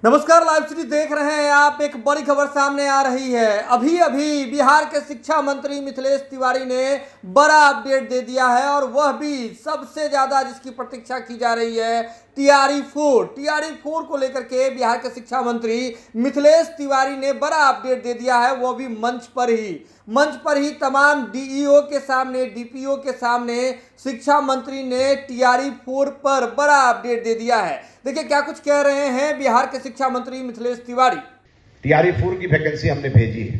नमस्कार, live city देख रहे हैं आप। एक बड़ी खबर सामने आ रही है। अभी अभी बिहार के शिक्षा मंत्री मिथिलेश तिवारी ने बड़ा अपडेट दे दिया है, और वह भी सबसे ज्यादा जिसकी प्रतीक्षा की जा रही है, टीआरई 4 को लेकर के बिहार के शिक्षा मंत्री मिथिलेश तिवारी ने बड़ा अपडेट दे दिया है। वो भी मंच पर ही तमाम डीईओ के सामने, डीपीओ के सामने शिक्षा मंत्री ने टीआरई 4 पर बड़ा अपडेट दे दिया है। देखिए क्या कुछ कह रहे हैं बिहार के शिक्षा मंत्री मिथिलेश तिवारी। टीआरई 4 की वैकेंसी हमने भेजी है।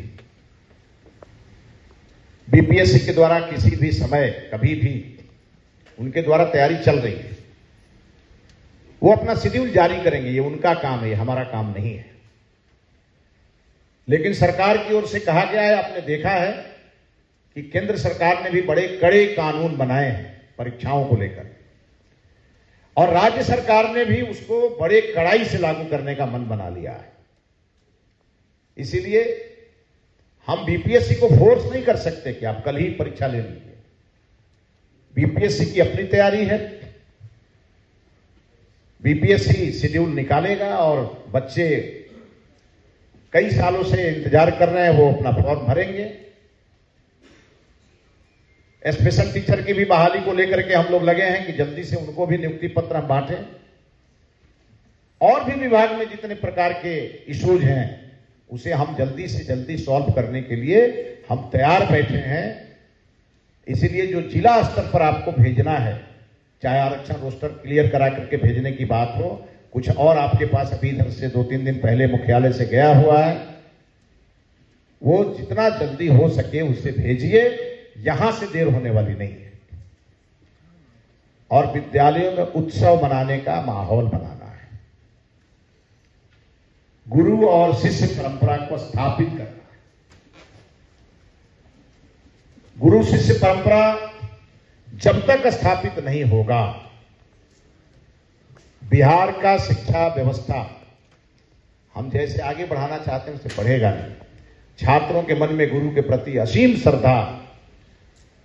बीपीएससी के द्वारा किसी भी समय कभी भी उनके द्वारा तैयारी चल रही है। वो अपना शेड्यूल जारी करेंगे, ये उनका काम है, ये हमारा काम नहीं है। लेकिन सरकार की ओर से कहा गया है, आपने देखा है कि केंद्र सरकार ने भी बड़े कड़े कानून बनाए हैं परीक्षाओं को लेकर, और राज्य सरकार ने भी उसको बड़े कड़ाई से लागू करने का मन बना लिया है। इसीलिए हम बीपीएससी को फोर्स नहीं कर सकते कि आप कल ही परीक्षा ले लीजिए। बीपीएससी की अपनी तैयारी है, बीपीएससी शेड्यूल निकालेगा, और बच्चे कई सालों से इंतजार कर रहे हैं, वो अपना फॉर्म भरेंगे। स्पेशल टीचर की भी बहाली को लेकर के हम लोग लगे हैं कि जल्दी से उनको भी नियुक्ति पत्र हम बांटें, और भी विभाग में जितने प्रकार के इश्यूज हैं उसे हम जल्दी से जल्दी सॉल्व करने के लिए हम तैयार बैठे हैं। इसीलिए जो जिला स्तर पर आपको भेजना है, चाहे आरक्षण रोस्टर क्लियर करा करके भेजने की बात हो, कुछ और आपके पास अभी इधर से 2-3 दिन पहले मुख्यालय से गया हुआ है, वो जितना जल्दी हो सके उसे भेजिए। यहां से देर होने वाली नहीं है, और विद्यालयों में उत्सव मनाने का माहौल बनाना है। गुरु और शिष्य परंपरा को स्थापित करना है। गुरु शिष्य परंपरा जब तक स्थापित नहीं होगा, बिहार का शिक्षा व्यवस्था हम जैसे आगे बढ़ाना चाहते हैं उससे बढ़ेगा नहीं। छात्रों के मन में गुरु के प्रति असीम श्रद्धा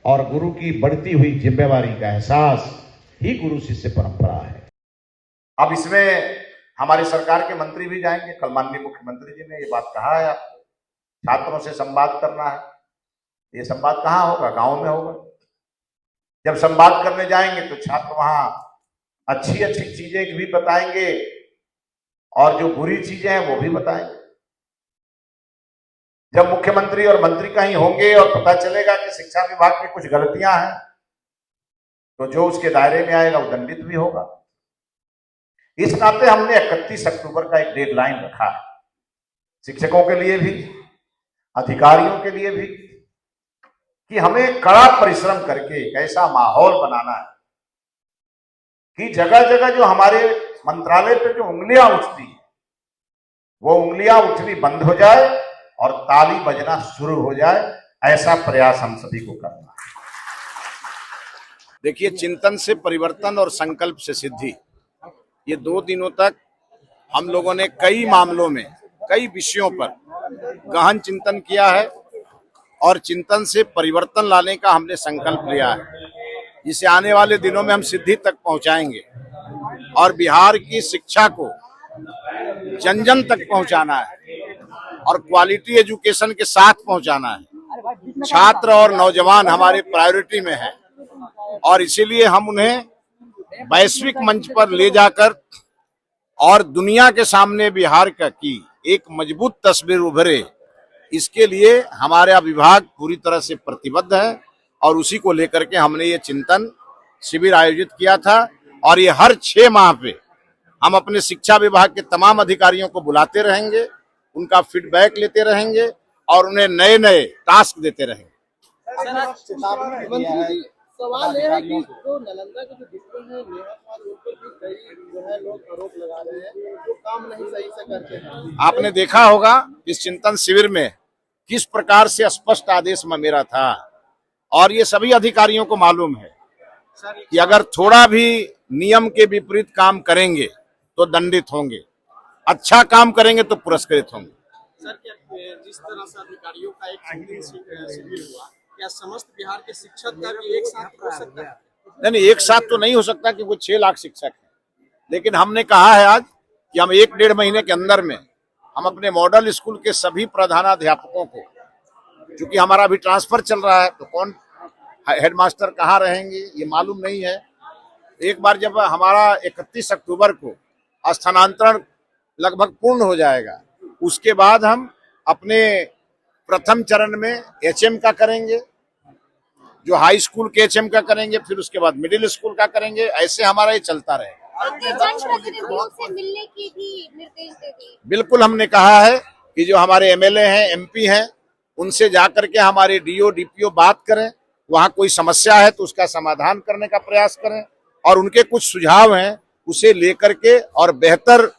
और गुरु की बढ़ती हुई जिम्मेवारी का एहसास ही गुरु शिष्य परंपरा है। अब इसमें हमारी सरकार के मंत्री भी जाएंगे। कल माननीय मुख्यमंत्री जी ने ये बात कहा है, छात्रों से संवाद करना है। ये संवाद कहाँ होगा? गांव में होगा। जब संवाद करने जाएंगे तो छात्र वहां अच्छी अच्छी चीजें भी बताएंगे, और जो बुरी चीजें हैं वो भी बताएंगे। जब मुख्यमंत्री और मंत्री कहीं होंगे और पता चलेगा कि शिक्षा विभाग की कुछ गलतियां हैं, तो जो उसके दायरे में आएगा वो दंडित भी होगा। इस नाते हमने 31 अक्टूबर का एक डेडलाइन रखा है, शिक्षकों के लिए भी, अधिकारियों के लिए भी, कि हमें कड़ा परिश्रम करके एक ऐसा माहौल बनाना है कि जगह जगह जो हमारे मंत्रालय पे जो उंगलियां उठती हैं, वो उंगलियां उठनी बंद हो जाए और ताली बजना शुरू हो जाए। ऐसा प्रयास हम सभी को करना है। देखिए, चिंतन से परिवर्तन और संकल्प से सिद्धि, ये 2 दिनों तक हम लोगों ने कई मामलों में, कई विषयों पर गहन चिंतन किया है, और चिंतन से परिवर्तन लाने का हमने संकल्प लिया है, जिसे आने वाले दिनों में हम सिद्धि तक पहुंचाएंगे। और बिहार की शिक्षा को जन जन तक पहुंचाना है, और क्वालिटी एजुकेशन के साथ पहुंचाना है। छात्र और नौजवान हमारे प्रायोरिटी में है, और इसीलिए हम उन्हें वैश्विक मंच पर ले जाकर और दुनिया के सामने बिहार का की एक मजबूत तस्वीर उभरे, इसके लिए हमारा विभाग पूरी तरह से प्रतिबद्ध है। और उसी को लेकर के हमने ये चिंतन शिविर आयोजित किया था, और ये हर 6 माह पे हम अपने शिक्षा विभाग के तमाम अधिकारियों को बुलाते रहेंगे, उनका फीडबैक लेते रहेंगे, और उन्हें नए नए टास्क देते रहेंगे। सवाल यह है कि जो नालंदा के जो डिस्ट्रिक्ट है, नेहा रोड पर भी कई जो है लोग आरोप लगा रहे हैं, वो काम नहीं सही से करते हैं। आपने देखा होगा इस चिंतन शिविर में किस प्रकार से स्पष्ट आदेश में मेरा था, और ये सभी अधिकारियों को मालूम है कि अगर थोड़ा भी नियम के विपरीत काम करेंगे तो दंडित होंगे, अच्छा काम करेंगे तो पुरस्कृत होंगे। सर, क्या जिस तरह से अधिकारियों का एक शिविर हुआ, क्या समस्त बिहार के शिक्षक का भी एक साथ हो सकता है? नहीं, एक साथ तो नहीं हो सकता, क्योंकि 6 लाख शिक्षक हैं। लेकिन हमने कहा है आज कि हम 1-1.5 महीने के अंदर में हम अपने मॉडल स्कूल के सभी प्रधानाध्यापकों को, क्योंकि हमारा अभी ट्रांसफर चल रहा है तो कौन हेडमास्टर कहाँ रहेंगे ये मालूम नहीं है। एक बार जब हमारा 31 अक्टूबर को स्थानांतरण लगभग पूर्ण हो जाएगा, उसके बाद हम अपने प्रथम चरण में HM का करेंगे, जो हाई स्कूल के HM का करेंगे, फिर उसके बाद मिडिल स्कूल का करेंगे। ऐसे हमारा ये चलता रहेगा। आपने जनप्रतिनिधियों से मिलने की भी निर्देश दे दिए? बिल्कुल, हमने कहा है कि जो हमारे MLA हैं, MP हैं, उनसे जाकर के हमारे DO DPO बात करें, वहाँ कोई समस्या है तो उसका समाधान करने का प्रयास करें और उनके कुछ सुझाव हैं उसे लेकर के और बेहतर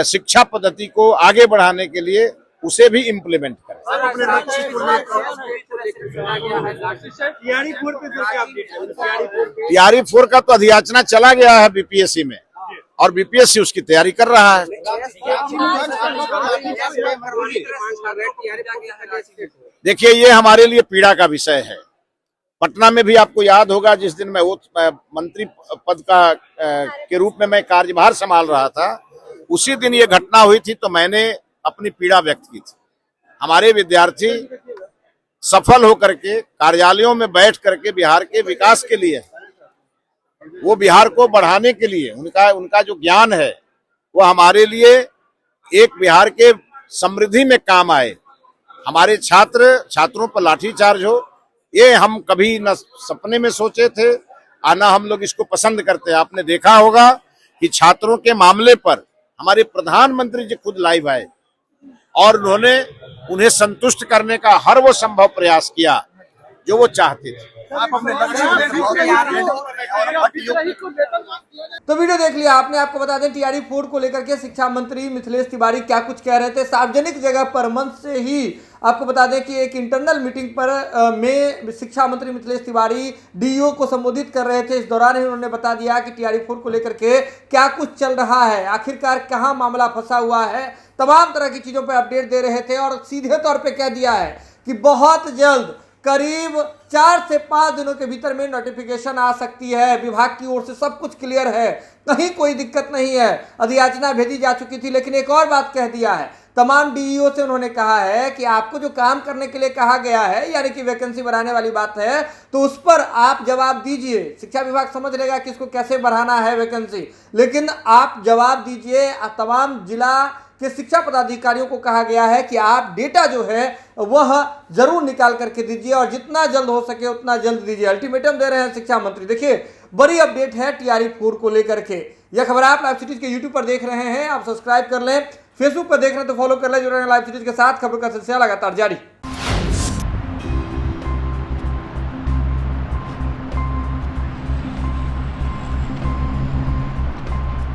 शिक्षा पद्धति को आगे बढ़ाने के लिए उसे भी इम्प्लीमेंट करें। टीआरई 4 का तो अधियाचना चला गया है BPSC में और BPSC उसकी तैयारी कर रहा है। देखिए, ये हमारे लिए पीड़ा का विषय है। पटना में भी आपको याद होगा, जिस दिन मैं मंत्री पद का के रूप में मैं कार्यभार संभाल रहा था, उसी दिन ये घटना हुई थी तो मैंने अपनी पीड़ा व्यक्त की थी। हमारे विद्यार्थी सफल होकर के कार्यालयों में बैठ करके बिहार के विकास के लिए, वो बिहार को बढ़ाने के लिए उनका जो ज्ञान है वो हमारे लिए एक बिहार के समृद्धि में काम आए। हमारे छात्रों पर लाठीचार्ज हो, ये हम कभी न सपने में सोचे थे और न हम लोग इसको पसंद करते हैं। आपने देखा होगा कि छात्रों के मामले पर हमारे प्रधानमंत्री जी खुद लाइव आए और उन्होंने उन्हें संतुष्ट करने का हर वो संभव प्रयास किया जो वो चाहते थे। तो वीडियो देख लिया आपने। आपको बता दें टीआरई 4 को लेकर के शिक्षा मंत्री मिथिलेश तिवारी क्या कुछ कह रहे थे सार्वजनिक जगह पर मंच से ही। आपको बता दें कि एक इंटरनल मीटिंग पर में शिक्षा मंत्री मिथिलेश तिवारी DO को संबोधित कर रहे थे। इस दौरान ही उन्होंने बता दिया कि टीआरई 4 को लेकर के क्या कुछ चल रहा है, आखिरकार कहां मामला फंसा हुआ है, तमाम तरह की चीजों पर अपडेट दे रहे थे और सीधे तौर पर कह दिया है कि बहुत जल्द करीब 4 से 5 दिनों के भीतर में नोटिफिकेशन आ सकती है। विभाग की ओर से सब कुछ क्लियर है, कहीं कोई दिक्कत नहीं है। अधियाचना भेजी जा चुकी थी, लेकिन एक और बात कह दिया है। तमाम DEO से उन्होंने कहा है कि आपको जो काम करने के लिए कहा गया है, यानी कि वैकेंसी बढ़ाने वाली बात है, तो उस पर आप जवाब दीजिए। शिक्षा विभाग समझ लेगा कि इसको कैसे बढ़ाना है वैकेंसी, लेकिन आप जवाब दीजिए। तमाम जिला के शिक्षा पदाधिकारियों को कहा गया है कि आप डेटा जो है वह जरूर निकाल करके दीजिए और जितना जल्द हो सके उतना जल्द दीजिए। अल्टीमेटम दे रहे हैं शिक्षा मंत्री। देखिए, बड़ी अपडेट है टीआरई 4 को लेकर के। यह खबर आप लाइव सिटीज के यूट्यूब पर देख रहे हैं, आप सब्सक्राइब कर लें। फेसबुक पर देख रहे हैं तो फॉलो कर लें। जुड़े रहें लाइव सिटीज के साथ, खबरों का सिलसिला लगातार जारी।